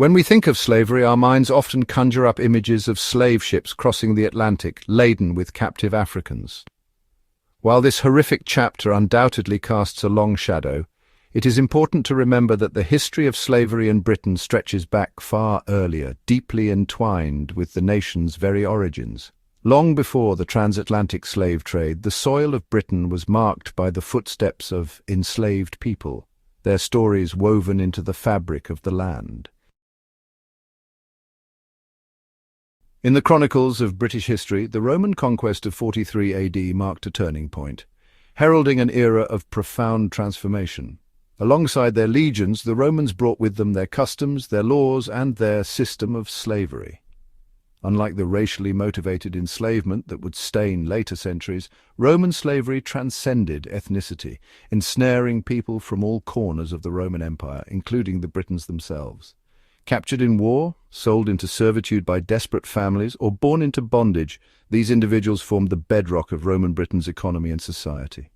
When we think of slavery, our minds often conjure up images of slave ships crossing the Atlantic, laden with captive Africans. While this horrific chapter undoubtedly casts a long shadow, it is important to remember that the history of slavery in Britain stretches back far earlier, deeply entwined with the nation's very origins. Long before the transatlantic slave trade, the soil of Britain was marked by the footsteps of enslaved people, their stories woven into the fabric of the land. In the chronicles of British history, the Roman conquest of 43 AD marked a turning point, heralding an era of profound transformation. Alongside their legions, the Romans brought with them their customs, their laws, and their system of slavery. Unlike the racially motivated enslavement that would stain later centuries, Roman slavery transcended ethnicity, ensnaring people from all corners of the Roman Empire, including the Britons themselves. Captured in war, sold into servitude by desperate families, or born into bondage, these individuals formed the bedrock of Roman Britain's economy and society.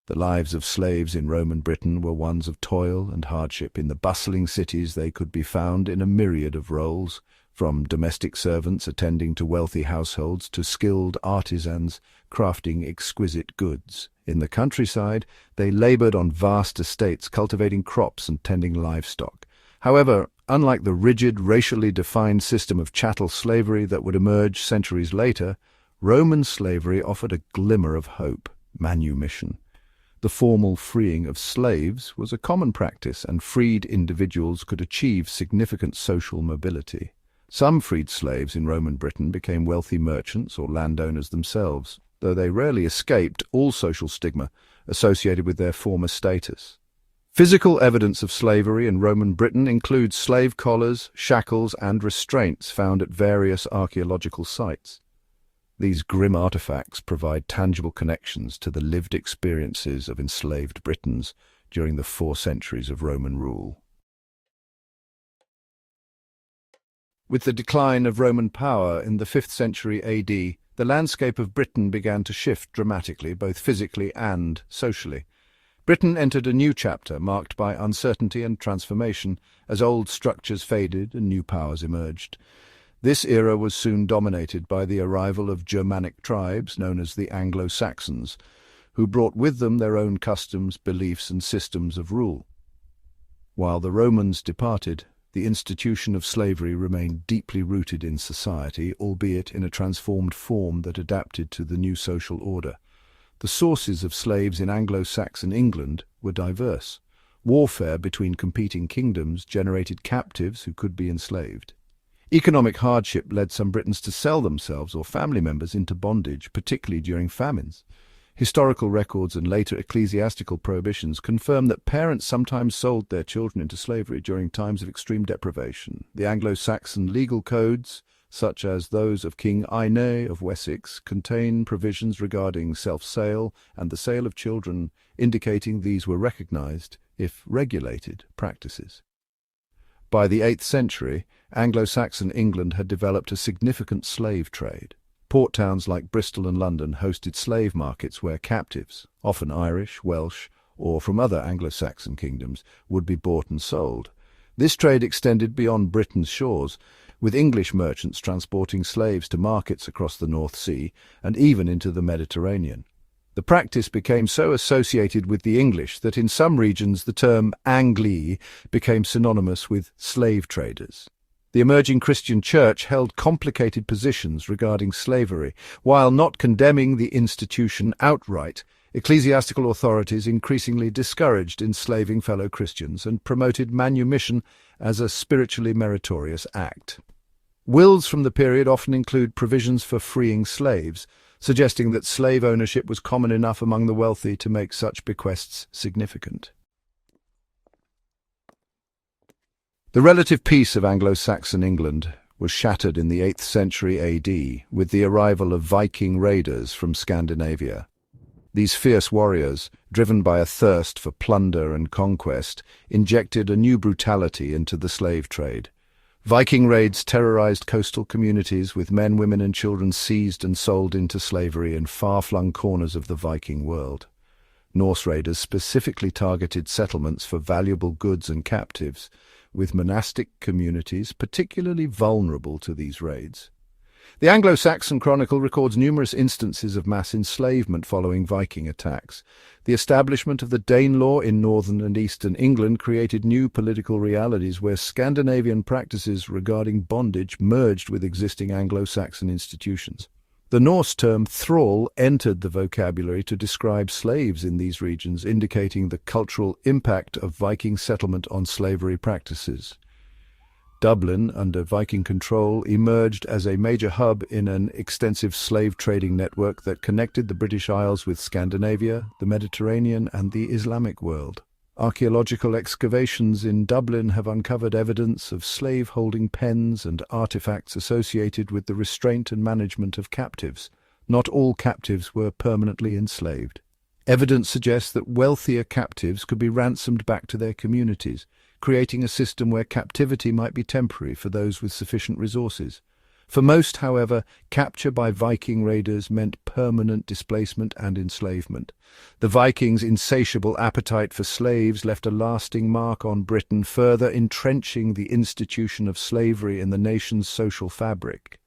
The lives of slaves in Roman Britain were ones of toil and hardship. In the bustling cities they could be found in a myriad of roles, from domestic servants attending to wealthy households to skilled artisans crafting exquisite goods. In the countryside, they labored on vast estates, cultivating crops and tending livestock. However, unlike the rigid, racially defined system of chattel slavery that would emerge centuries later, Roman slavery offered a glimmer of hope: manumission. The formal freeing of slaves was a common practice, and freed individuals could achieve significant social mobility. Some freed slaves in Roman Britain became wealthy merchants or landowners themselves, though they rarely escaped all social stigma associated with their former status. Physical evidence of slavery in Roman Britain includes slave collars, shackles, and restraints found at various archaeological sites. These grim artifacts provide tangible connections to the lived experiences of enslaved Britons during the 4 centuries of Roman rule. With the decline of Roman power in the 5th century AD, the landscape of Britain began to shift dramatically, both physically and socially. Britain entered a new chapter marked by uncertainty and transformation as old structures faded and new powers emerged. This era was soon dominated by the arrival of Germanic tribes known as the Anglo-Saxons, who brought with them their own customs, beliefs, and systems of rule. While the Romans departed, the institution of slavery remained deeply rooted in society, albeit in a transformed form that adapted to the new social order. The sources of slaves in Anglo-Saxon England were diverse. Warfare between competing kingdoms generated captives who could be enslaved. Economic hardship led some Britons to sell themselves or family members into bondage, particularly during famines. Historical records and later ecclesiastical prohibitions confirm that parents sometimes sold their children into slavery during times of extreme deprivation. The Anglo-Saxon legal codes, such as those of King Aine of Wessex, contain provisions regarding self-sale and the sale of children, indicating these were recognized, if regulated, practices. By the 8th century, Anglo-Saxon England had developed a significant slave trade. Port towns like Bristol and London hosted slave markets where captives, often Irish, Welsh, or from other Anglo-Saxon kingdoms, would be bought and sold. This trade extended beyond Britain's shores, with English merchants transporting slaves to markets across the North Sea and even into the Mediterranean. The practice became so associated with the English that in some regions the term Angli became synonymous with slave traders. The emerging Christian church held complicated positions regarding slavery. While not condemning the institution outright, ecclesiastical authorities increasingly discouraged enslaving fellow Christians and promoted manumission as a spiritually meritorious act. Wills from the period often include provisions for freeing slaves, suggesting that slave ownership was common enough among the wealthy to make such bequests significant. The relative peace of Anglo-Saxon England was shattered in the 8th century AD with the arrival of Viking raiders from Scandinavia. These fierce warriors, driven by a thirst for plunder and conquest, injected a new brutality into the slave trade. Viking raids terrorized coastal communities, with men, women, and children seized and sold into slavery in far-flung corners of the Viking world. Norse raiders specifically targeted settlements for valuable goods and captives, with monastic communities particularly vulnerable to these raids. The Anglo-Saxon Chronicle records numerous instances of mass enslavement following Viking attacks. The establishment of the Danelaw in northern and eastern England created new political realities where Scandinavian practices regarding bondage merged with existing Anglo-Saxon institutions. The Norse term thrall entered the vocabulary to describe slaves in these regions, indicating the cultural impact of Viking settlement on slavery practices. Dublin, under Viking control, emerged as a major hub in an extensive slave trading network that connected the British Isles with Scandinavia, the Mediterranean, and the Islamic world. Archaeological excavations in Dublin have uncovered evidence of slave-holding pens and artifacts associated with the restraint and management of captives. Not all captives were permanently enslaved. Evidence suggests that wealthier captives could be ransomed back to their communities, creating a system where captivity might be temporary for those with sufficient resources. For most, however, capture by Viking raiders meant permanent displacement and enslavement. The Vikings' insatiable appetite for slaves left a lasting mark on Britain, further entrenching the institution of slavery in the nation's social fabric.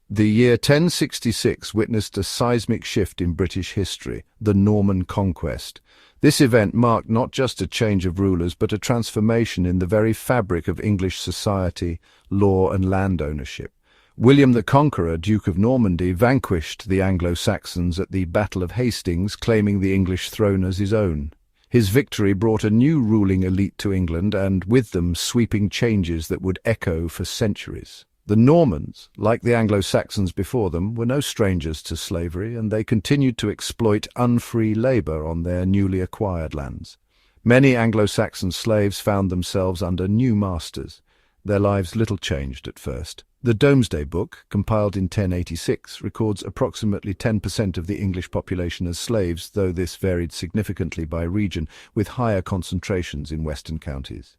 The year 1066 witnessed a seismic shift in British history, the Norman Conquest. This event marked not just a change of rulers, but a transformation in the very fabric of English society, law, and land ownership. William the Conqueror, Duke of Normandy, vanquished the Anglo-Saxons at the Battle of Hastings, claiming the English throne as his own. His victory brought a new ruling elite to England, and with them sweeping changes that would echo for centuries. The Normans, like the Anglo-Saxons before them, were no strangers to slavery, and they continued to exploit unfree labour on their newly acquired lands. Many Anglo-Saxon slaves found themselves under new masters. Their lives little changed at first. The Domesday Book, compiled in 1086, records approximately 10% of the English population as slaves, though this varied significantly by region, with higher concentrations in western counties.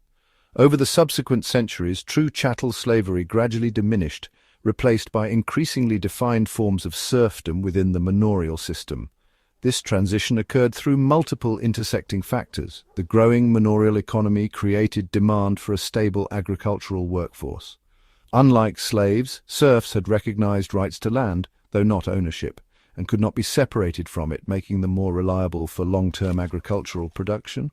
Over the subsequent centuries, true chattel slavery gradually diminished, replaced by increasingly defined forms of serfdom within the manorial system. This transition occurred through multiple intersecting factors. The growing manorial economy created demand for a stable agricultural workforce. Unlike slaves, serfs had recognized rights to land, though not ownership, and could not be separated from it, making them more reliable for long-term agricultural production.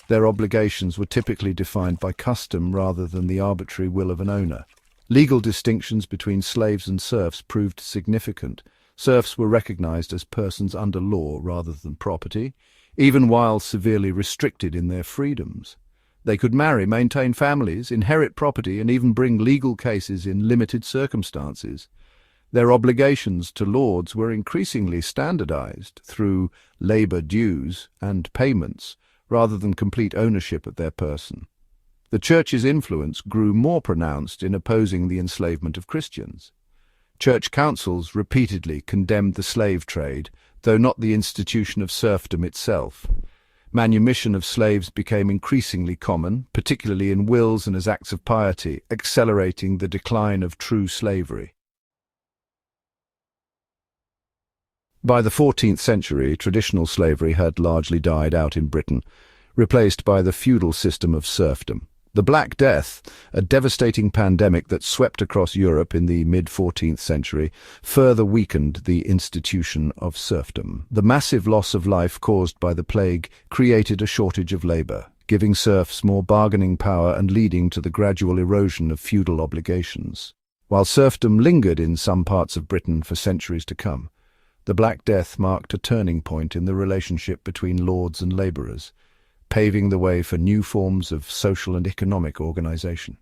Their obligations were typically defined by custom rather than the arbitrary will of an owner. Legal distinctions between slaves and serfs proved significant. Serfs were recognized as persons under law rather than property, even while severely restricted in their freedoms. They could marry, maintain families, inherit property, and even bring legal cases in limited circumstances. Their obligations to lords were increasingly standardized through labor dues and payments, rather than complete ownership of their person. The Church's influence grew more pronounced in opposing the enslavement of Christians. Church councils repeatedly condemned the slave trade, though not the institution of serfdom itself. Manumission of slaves became increasingly common, particularly in wills and as acts of piety, accelerating the decline of true slavery. By the 14th century, traditional slavery had largely died out in Britain, replaced by the feudal system of serfdom. The Black Death, a devastating pandemic that swept across Europe in the mid-14th century, further weakened the institution of serfdom. The massive loss of life caused by the plague created a shortage of labour, giving serfs more bargaining power and leading to the gradual erosion of feudal obligations. While serfdom lingered in some parts of Britain for centuries to come, the Black Death marked a turning point in the relationship between lords and labourers, paving the way for new forms of social and economic organisation.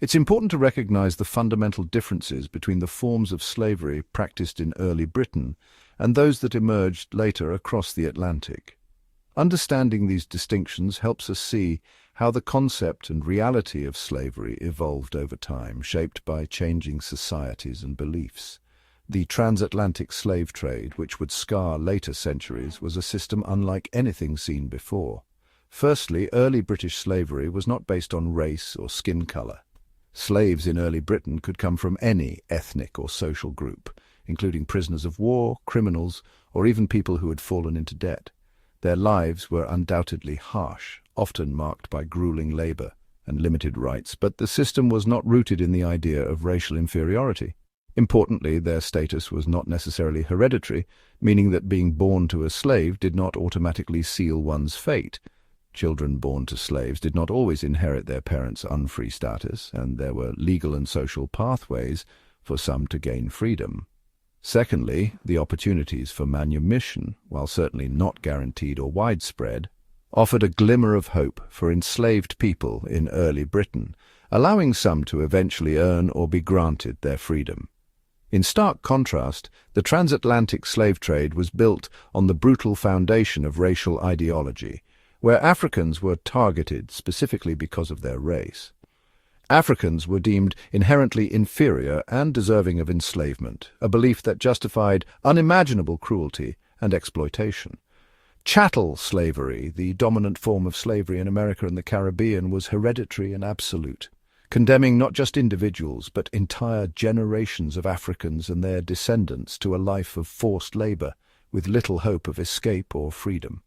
It's important to recognise the fundamental differences between the forms of slavery practised in early Britain and those that emerged later across the Atlantic. Understanding these distinctions helps us see how the concept and reality of slavery evolved over time, shaped by changing societies and beliefs. The transatlantic slave trade, which would scar later centuries, was a system unlike anything seen before. Firstly, early British slavery was not based on race or skin colour. Slaves in early Britain could come from any ethnic or social group, including prisoners of war, criminals, or even people who had fallen into debt. Their lives were undoubtedly harsh, often marked by grueling labor and limited rights, but the system was not rooted in the idea of racial inferiority. Importantly, their status was not necessarily hereditary, meaning that being born to a slave did not automatically seal one's fate. Children born to slaves did not always inherit their parents' unfree status, and there were legal and social pathways for some to gain freedom. Secondly, the opportunities for manumission, while certainly not guaranteed or widespread, offered a glimmer of hope for enslaved people in early Britain, allowing some to eventually earn or be granted their freedom. In stark contrast, the transatlantic slave trade was built on the brutal foundation of racial ideology, where Africans were targeted specifically because of their race. Africans were deemed inherently inferior and deserving of enslavement, a belief that justified unimaginable cruelty and exploitation. Chattel slavery, the dominant form of slavery in America and the Caribbean, was hereditary and absolute, condemning not just individuals but entire generations of Africans and their descendants to a life of forced labor with little hope of escape or freedom.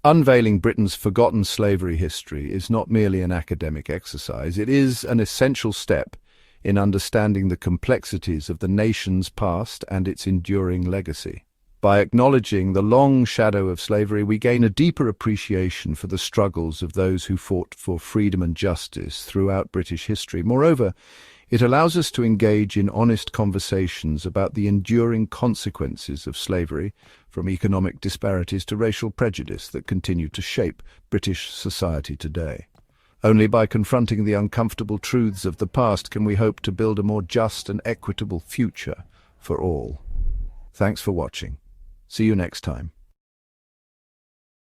Unveiling Britain's forgotten slavery history is not merely an academic exercise, it is an essential step in understanding the complexities of the nation's past and its enduring legacy. By acknowledging the long shadow of slavery, we gain a deeper appreciation for the struggles of those who fought for freedom and justice throughout British history. Moreover, it allows us to engage in honest conversations about the enduring consequences of slavery, from economic disparities to racial prejudice that continue to shape British society today. Only by confronting the uncomfortable truths of the past can we hope to build a more just and equitable future for all. Thanks for watching. See you next time.